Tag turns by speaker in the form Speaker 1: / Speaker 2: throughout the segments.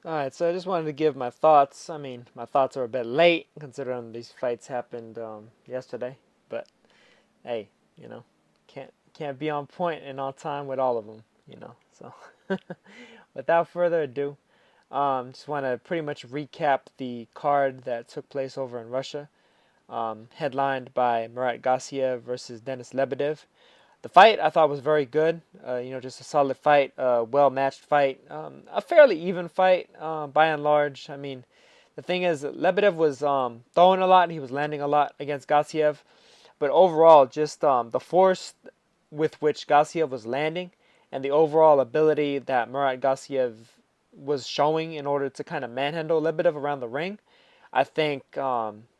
Speaker 1: Alright, so I just wanted to give my thoughts. I mean, my thoughts are a bit late considering these fights happened yesterday. But hey, you know, can't be on point and on time with all of them. So without further ado, just want to pretty much recap the card that took place over in Russia, headlined by Murat Gassiev versus Denis Lebedev. The fight I thought was very good. Just a solid fight, well matched fight, a fairly even fight by and large. I mean, the thing is, Lebedev was throwing a lot, he was landing a lot against Gassiev, but overall, just the force with which Gassiev was landing and the overall ability that Murat Gassiev was showing in order to kind of manhandle Lebedev around the ring, I think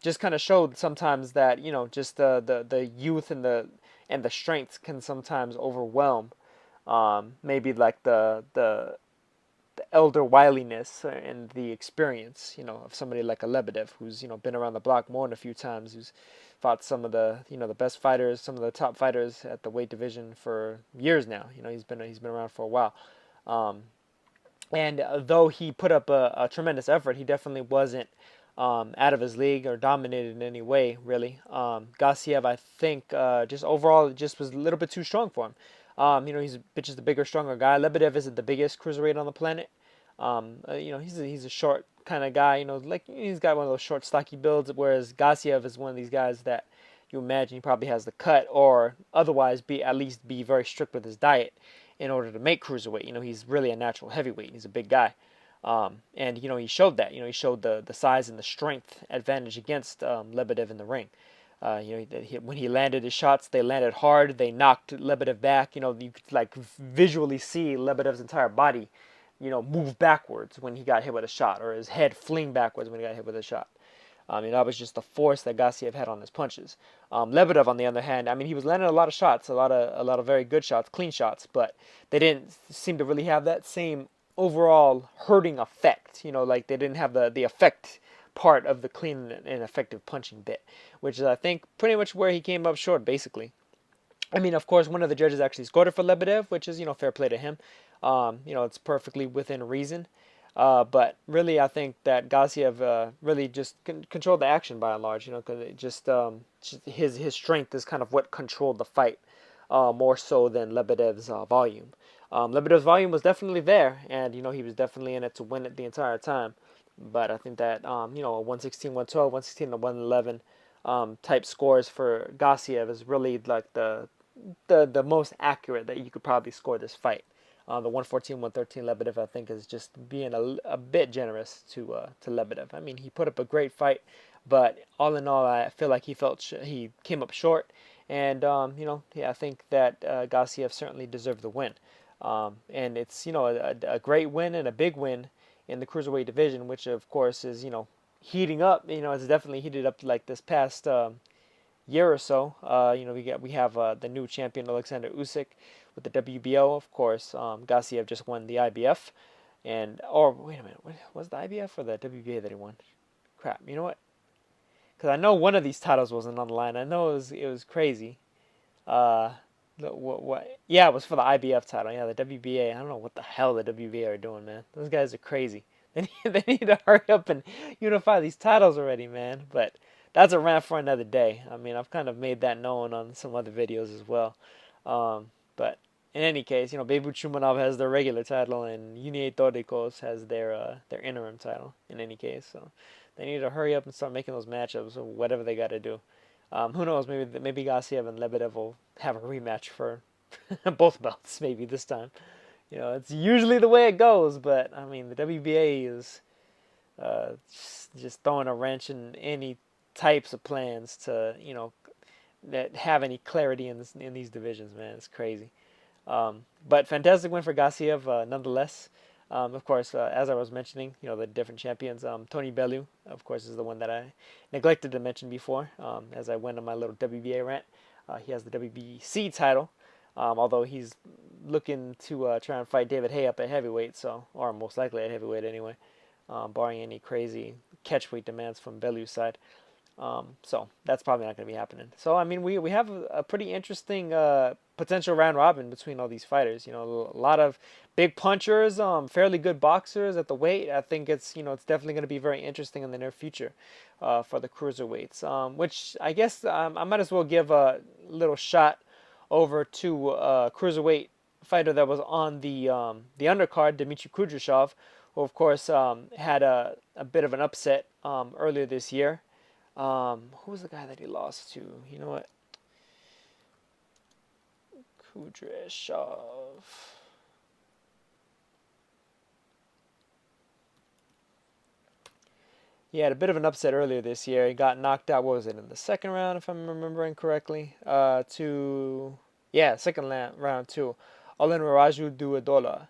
Speaker 1: just kind of showed sometimes that just the youth and the strength can sometimes overwhelm maybe like the elder wiliness and the experience of somebody like a Lebedev who's been around the block more than a few times, who's fought some of the the best fighters, some of the top fighters at the weight division for years now. He's been around for a while. Um, and though he put up a tremendous effort, he definitely wasn't out of his league or dominated in any way, really. Gassiev, I think, just overall, just was a little bit too strong for him. He's just the bigger, stronger guy. Lebedev isn't the biggest cruiserweight on the planet. He's a short kind of guy. Like he's got one of those short, stocky builds, whereas Gassiev is one of these guys that you imagine he probably has the cut, or otherwise be at least be very strict with his diet in order to make cruiserweight. He's really a natural heavyweight. He's a big guy. And he showed that. He showed the size and the strength advantage against Lebedev in the ring. When he landed his shots, they landed hard. They knocked Lebedev back. You could like visually see Lebedev's entire body, move backwards when he got hit with a shot, or his head fling backwards when he got hit with a shot. That was just the force that Gassiev had on his punches. Lebedev, on the other hand, I mean, he was landing a lot of shots, a lot of very good shots, clean shots, but they didn't seem to really have that same overall hurting effect. Like they didn't have the effect part of the clean and effective punching bit, which is, I think, pretty much where he came up short, basically. I mean, of course, one of the judges actually scored it for Lebedev, which is, fair play to him. It's perfectly within reason. But really, I think that Gassiev really just controlled the action by and large. Because it just his strength is kind of what controlled the fight more so than Lebedev's volume. Lebedev's volume was definitely there, and he was definitely in it to win it the entire time. But I think that a 116, 112, 116 to 111 type scores for Gassiev is really like the most accurate that you could probably score this fight. The 114, 113 Lebedev, I think, is just being a bit generous to Lebedev. I mean, he put up a great fight, but all in all, I feel like he came up short, and I think that Gassiev certainly deserved the win. And it's a great win and a big win in the cruiserweight division, which of course is heating up. It's definitely heated up like this past year or so. We have the new champion Alexander Usyk with the WBO, of course. Gassiev just won the IBF, or wait a minute, was the IBF or the WBA that he won? Crap, you know what? Because I know one of these titles wasn't on the line. I know it was crazy. Uh, what? Yeah, it was for the IBF title. Yeah, the WBA. I don't know what the hell the WBA are doing, man. Those guys are crazy. They need to hurry up and unify these titles already, man. But that's a rant for another day. I mean, I've kind of made that known on some other videos as well. But in any case, Bebu Chumanov has their regular title, and Unie Torricos has their interim title. In any case, so they need to hurry up and start making those matchups or whatever they got to do. Who knows? Maybe Gassiev and Lebedev will have a rematch for both belts. Maybe this time. It's usually the way it goes, but I mean the WBA is just throwing a wrench in any types of plans to that have any clarity in these divisions. Man, it's crazy. But fantastic win for Gassiev, nonetheless. Of course, as I was mentioning, the different champions. Tony Bellew, of course, is the one that I neglected to mention before. As I went on my little WBA rant, he has the WBC title, although he's looking to try and fight David Hay up at heavyweight, or most likely at heavyweight anyway, barring any crazy catchweight demands from Bellew's side. So that's probably not going to be happening. So I mean, we have a pretty interesting potential round robin between all these fighters. You know, a lot of big punchers, fairly good boxers at the weight. I think it's definitely going to be very interesting in the near future for the cruiserweights. Which I guess I might as well give a little shot over to cruiserweight fighter that was on the undercard, Dmitry Kudryashov, who of course had a bit of an upset earlier this year. Who was the guy that he lost to? You know what? Kudryashov. He had a bit of an upset earlier this year. He got knocked out. What was it, in the second round, if I'm remembering correctly? Second round to Olen Raju Duadola.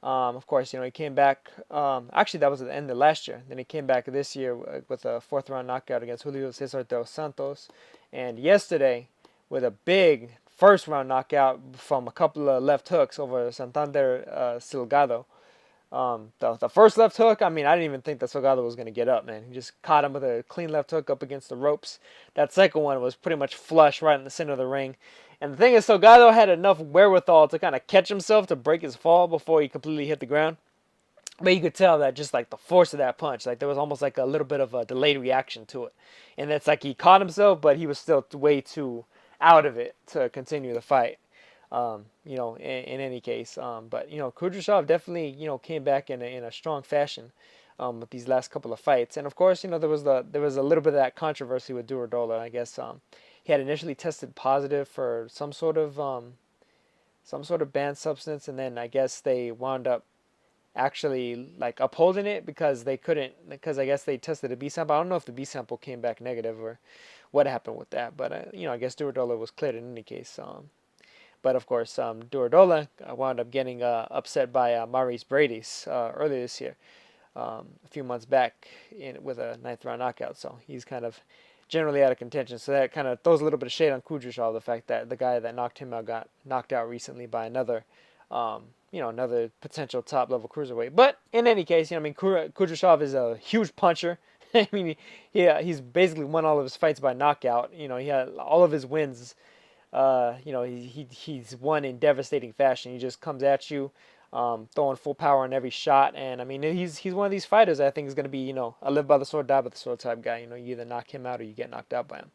Speaker 1: Of course, he came back. Actually, that was at the end of last year. Then he came back this year with a fourth round knockout against Julio Cesar dos Santos, and yesterday with a big first round knockout from a couple of left hooks over Santander Silgado. The first left hook, I mean, I didn't even think that Salgado was going to get up, man. He just caught him with a clean left hook up against the ropes. That second one was pretty much flush right in the center of the ring. And the thing is, Salgado had enough wherewithal to kind of catch himself to break his fall before he completely hit the ground. But you could tell that just like the force of that punch, like there was almost like a little bit of a delayed reaction to it. And it's like he caught himself, but he was still way too out of it to continue the fight. In any case. But Kudryashov definitely came back in a strong fashion with these last couple of fights. And of course, there was a little bit of that controversy with Durodola. I guess he had initially tested positive for some sort of banned substance, and then I guess they wound up actually like upholding it because they couldn't, because I guess they tested a B sample. I don't know if the B sample came back negative or what happened with that, but I guess Durodola was cleared in any case. But of course, Durodola wound up getting upset by Maurice Brady's earlier this year, a few months back, with a ninth round knockout. So he's kind of generally out of contention. So that kind of throws a little bit of shade on Kudryashov, the fact that the guy that knocked him out got knocked out recently by another potential top level cruiserweight. But in any case, Kudryashov is a huge puncher. I mean, he's basically won all of his fights by knockout. He had all of his wins. He's won in devastating fashion. He just comes at you, throwing full power on every shot. And I mean, he's one of these fighters that I think is going to be a live by the sword, die by the sword type guy. You either knock him out or you get knocked out by him.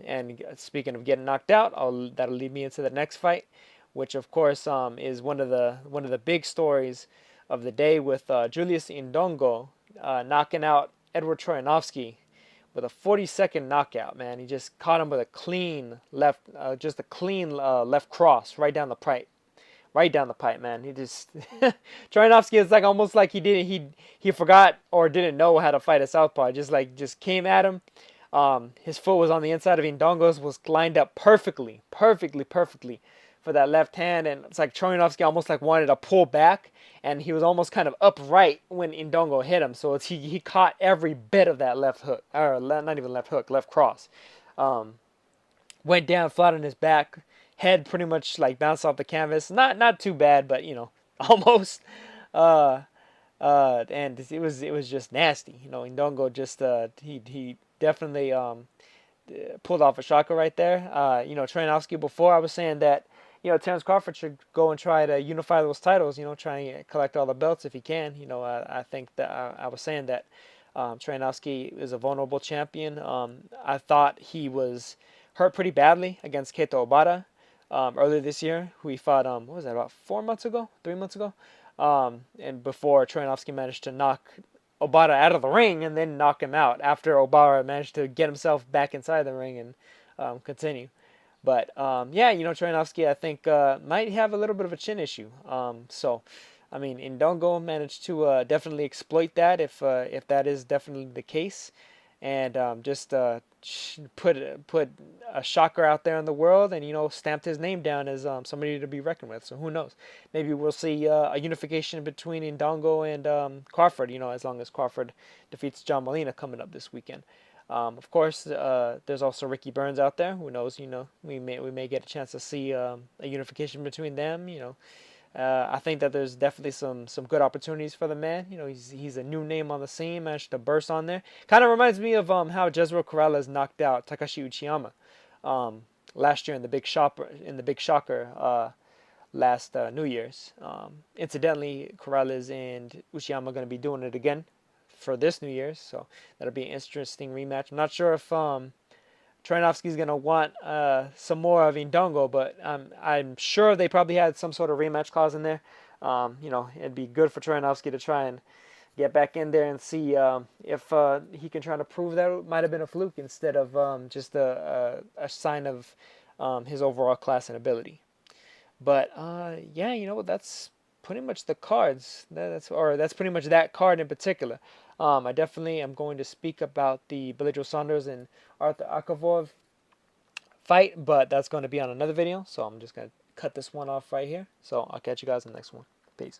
Speaker 1: And speaking of getting knocked out, that'll lead me into the next fight, which of course is one of the big stories of the day with Julius Indongo knocking out Edward Troyanovsky with a 40-second knockout, man. He just caught him with a clean left, left cross right down the pipe. Right down the pipe, man. He just Troyanovsky is like almost like he forgot or didn't know how to fight a southpaw. Just came at him. His foot was on the inside of Indongo's, was lined up perfectly for that left hand, and it's like Troyanovsky almost like wanted to pull back, and he was almost kind of upright when Indongo hit him. So he caught every bit of that left hook, or not even left hook, left cross. Went down flat on his back, head pretty much like bounced off the canvas. Not too bad, but almost. And it was just nasty. Indongo just he definitely pulled off a shocker right there. Troyanovsky, before I was saying that Terence Crawford should go and try to unify those titles, try and collect all the belts if he can. I think that I was saying that Troyanovsky is a vulnerable champion. I thought he was hurt pretty badly against Keito Obata earlier this year, who he fought, what was that, about 3 months ago? And before Troyanovsky managed to knock Obata out of the ring and then knock him out after Obata managed to get himself back inside the ring and continue. But Troyanovsky, I think might have a little bit of a chin issue. I mean, Indongo managed to definitely exploit that if that is definitely the case, and just put a shocker out there in the world, and stamped his name down as somebody to be reckoned with. So who knows? Maybe we'll see a unification between Indongo and Crawford. As long as Crawford defeats John Molina coming up this weekend. Of course, there's also Ricky Burns out there. Who knows? We may get a chance to see a unification between them. I think that there's definitely some good opportunities for the man. You know, he's a new name on the scene, managed to burst on there. Kind of reminds me of how Jezreel Corrales knocked out Takashi Uchiyama last year in the Big Shocker last New Year's. Incidentally, Corrales and Uchiyama are going to be doing it again for this New Year's, so that'll be an interesting rematch. I'm not sure if Troyanovsky's going to want some more of Indongo, but I'm sure they probably had some sort of rematch clause in there. You know, it'd be good for Troyanovsky to try and get back in there and see if he can try to prove that it might have been a fluke instead of just a sign of his overall class and ability. But yeah, you know, that's pretty much the cards. That's pretty much that card in particular. I definitely am going to speak about the Beledro Saunders and Arthur Akavov fight, but that's going to be on another video. So I'm just going to cut this one off right here. So I'll catch you guys in the next one. Peace.